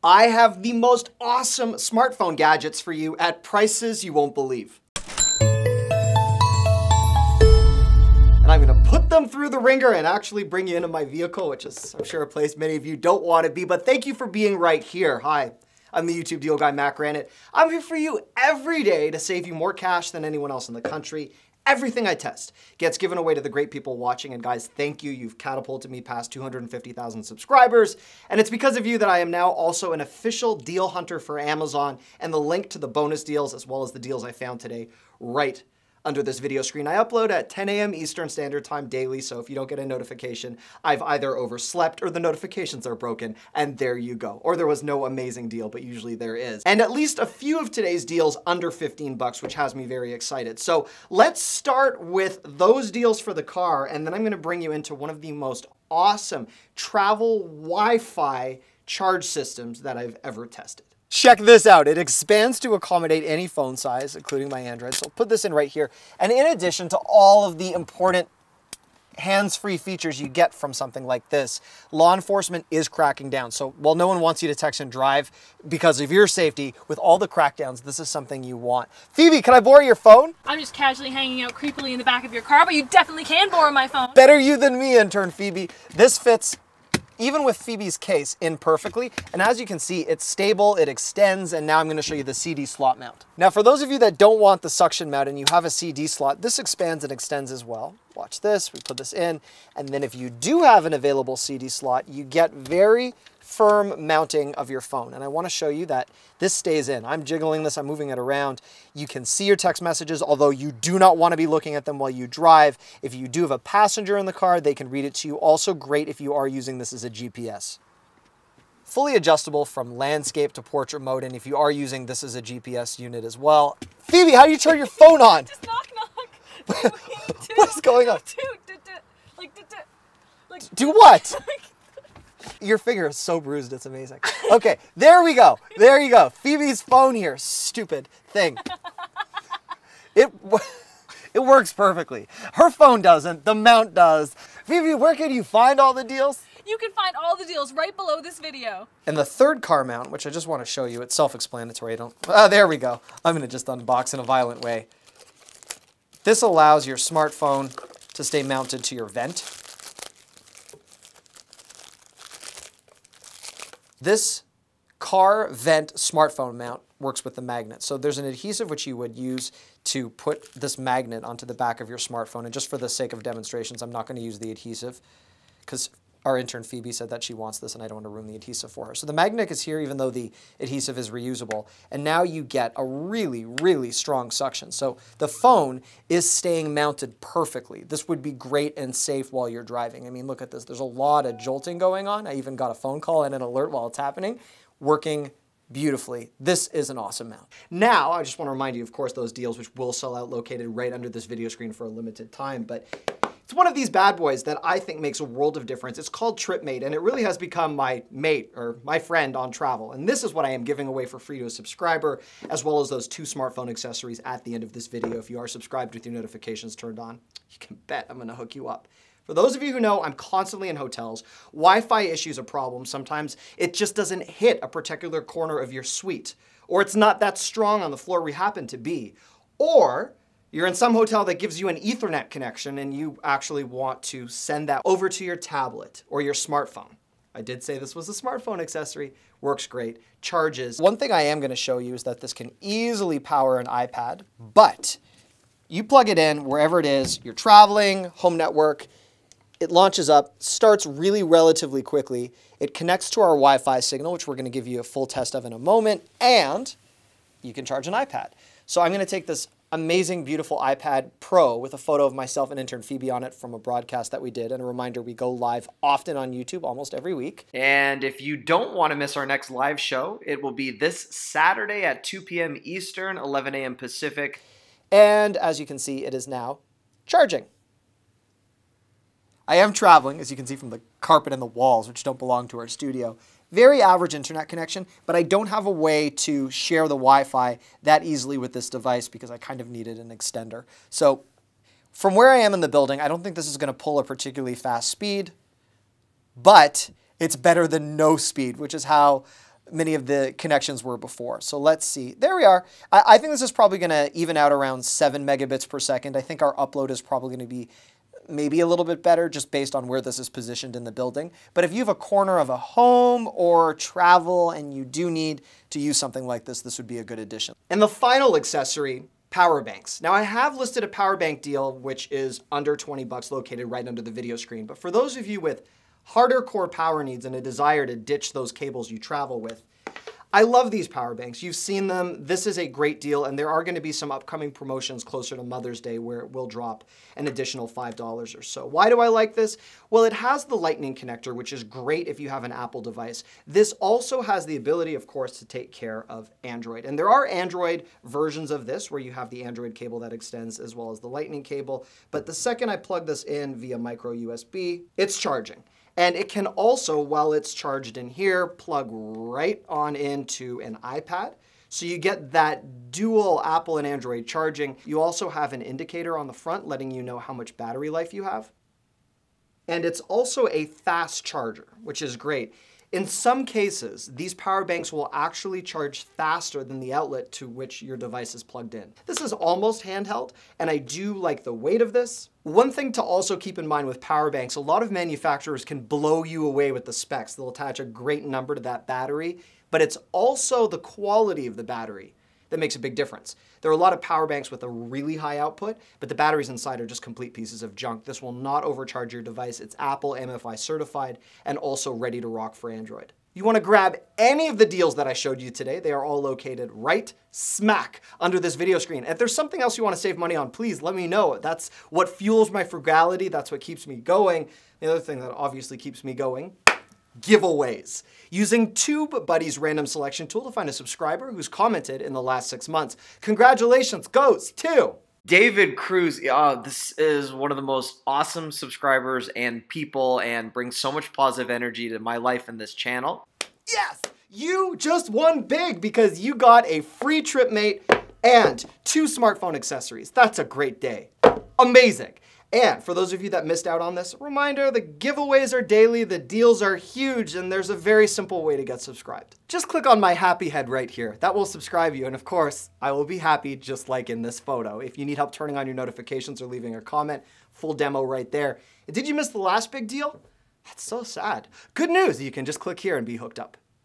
I have the most awesome smartphone gadgets for you at prices you won't believe. And I'm gonna put them through the ringer and actually bring you into my vehicle, which is, I'm sure, a place many of you don't want to be, but thank you for being right here. Hi, I'm the YouTube deal guy, Matt Granite. I'm here for you every day to save you more cash than anyone else in the country. Everything I test gets given away to the great people watching, and guys, thank you. You've catapulted me past 250,000 subscribers, and it's because of you that I am now also an official deal hunter for Amazon, and the link to the bonus deals as well as the deals I found today right under this video screen. I upload at 10 a.m. Eastern Standard Time daily, so if you don't get a notification, I've either overslept or the notifications are broken, and there you go. Or there was no amazing deal, but usually there is. And at least a few of today's deals under 15 bucks, which has me very excited. So let's start with those deals for the car, and then I'm gonna bring you into one of the most awesome travel Wi-Fi charge systems that I've ever tested. Check this out. It expands to accommodate any phone size, including my Android. So I'll put this in right here. And in addition to all of the important hands-free features you get from something like this, law enforcement is cracking down. So while no one wants you to text and drive because of your safety, with all the crackdowns, this is something you want. Phoebe, can I borrow your phone? I'm just casually hanging out creepily in the back of your car, but you definitely can borrow my phone. Better you than me, intern Phoebe. This fits, even with Phoebe's case, in perfectly. And as you can see, it's stable, it extends, and now I'm gonna show you the CD slot mount. Now, for those of you that don't want the suction mount and you have a CD slot, this expands and extends as well. Watch this, we put this in, and then if you do have an available CD slot, you get very firm mounting of your phone. And I wanna show you that this stays in. I'm jiggling this, I'm moving it around. You can see your text messages, although you do not wanna be looking at them while you drive. If you do have a passenger in the car, they can read it to you. Also great if you are using this as a GPS. Fully adjustable from landscape to portrait mode, and if you are using this as a GPS unit as well. Phoebe, how do you turn your phone on? Just knock, knock. What is going on? Like, do what? Your finger is so bruised, it's amazing. Okay, there we go. There you go. Phoebe's phone here. Stupid thing. It works perfectly. Her phone doesn't, the mount does. Phoebe, where can you find all the deals? You can find all the deals right below this video. And the third car mount, which I just want to show you, it's self-explanatory. There we go. I'm gonna just unbox in a violent way. This allows your smartphone to stay mounted to your vent. This car vent smartphone mount works with the magnet. So there's an adhesive which you would use to put this magnet onto the back of your smartphone. And just for the sake of demonstrations, I'm not going to use the adhesive because our intern Phoebe said that she wants this and I don't want to ruin the adhesive for her. So the magnet is here even though the adhesive is reusable. And now you get a really, really strong suction. So the phone is staying mounted perfectly. This would be great and safe while you're driving. I mean, look at this. There's a lot of jolting going on. I even got a phone call and an alert while it's happening. Working beautifully. This is an awesome mount. Now, I just want to remind you, of course, those deals which will sell out located right under this video screen for a limited time, but it's one of these bad boys that I think makes a world of difference. It's called TripMate, and it really has become my mate or my friend on travel. And this is what I am giving away for free to a subscriber, as well as those 2 smartphone accessories at the end of this video. If you are subscribed with your notifications turned on, you can bet I'm gonna hook you up. For those of you who know, I'm constantly in hotels. Wi-Fi issues a problem. Sometimes it just doesn't hit a particular corner of your suite, or it's not that strong on the floor we happen to be, or you're in some hotel that gives you an Ethernet connection and you actually want to send that over to your tablet or your smartphone. I did say this was a smartphone accessory. Works great. Charges. One thing I am going to show you is that this can easily power an iPad, but you plug it in wherever it is, you're traveling, home network, it launches up, starts really relatively quickly. It connects to our Wi-Fi signal, which we're going to give you a full test of in a moment, and you can charge an iPad. So I'm going to take this amazing, beautiful iPad Pro with a photo of myself and intern Phoebe on it from a broadcast that we did. And a reminder, we go live often on YouTube, almost every week. And if you don't want to miss our next live show, it will be this Saturday at 2 p.m. Eastern, 11 a.m. Pacific. And as you can see, it is now charging. I am traveling, as you can see from the carpet and the walls, which don't belong to our studio. Very average internet connection, but I don't have a way to share the Wi-Fi that easily with this device because I kind of needed an extender. So from where I am in the building, I don't think this is going to pull a particularly fast speed, but it's better than no speed, which is how many of the connections were before. So let's see. There we are. I think this is probably going to even out around 7 megabits per second. I think our upload is probably going to be maybe a little bit better just based on where this is positioned in the building. But if you have a corner of a home or travel and you do need to use something like this, this would be a good addition. And the final accessory, power banks. Now I have listed a power bank deal which is under 20 bucks, located right under the video screen. But for those of you with harder core power needs and a desire to ditch those cables you travel with, I love these power banks. You've seen them. This is a great deal, and there are going to be some upcoming promotions closer to Mother's Day where it will drop an additional $5 or so. Why do I like this? Well, it has the Lightning connector, which is great if you have an Apple device. This also has the ability, of course, to take care of Android. And there are Android versions of this where you have the Android cable that extends as well as the Lightning cable. But the second I plug this in via micro USB, it's charging. And it can also, while it's charged in here, plug right on into an iPad. So you get that dual Apple and Android charging. You also have an indicator on the front letting you know how much battery life you have. And it's also a fast charger, which is great. In some cases, these power banks will actually charge faster than the outlet to which your device is plugged in. This is almost handheld, and I do like the weight of this. One thing to also keep in mind with power banks, a lot of manufacturers can blow you away with the specs. They'll attach a great number to that battery, but it's also the quality of the battery that makes a big difference. There are a lot of power banks with a really high output, but the batteries inside are just complete pieces of junk. This will not overcharge your device. It's Apple MFI certified and also ready to rock for Android. You want to grab any of the deals that I showed you today, they are all located right smack under this video screen. If there's something else you want to save money on, please let me know. That's what fuels my frugality. That's what keeps me going. The other thing that obviously keeps me going, giveaways. Using TubeBuddy's random selection tool to find a subscriber who's commented in the last 6 months. Congratulations goes to David Cruz. This is one of the most awesome subscribers and people and brings so much positive energy to my life and this channel. Yes, you just won big because you got a free TripMate and 2 smartphone accessories. That's a great day. Amazing. And for those of you that missed out on this, reminder, the giveaways are daily, the deals are huge, and there's a very simple way to get subscribed. Just click on my happy head right here. That will subscribe you, and of course, I will be happy just like in this photo. If you need help turning on your notifications or leaving a comment, full demo right there. And did you miss the last big deal? That's so sad. Good news, you can just click here and be hooked up.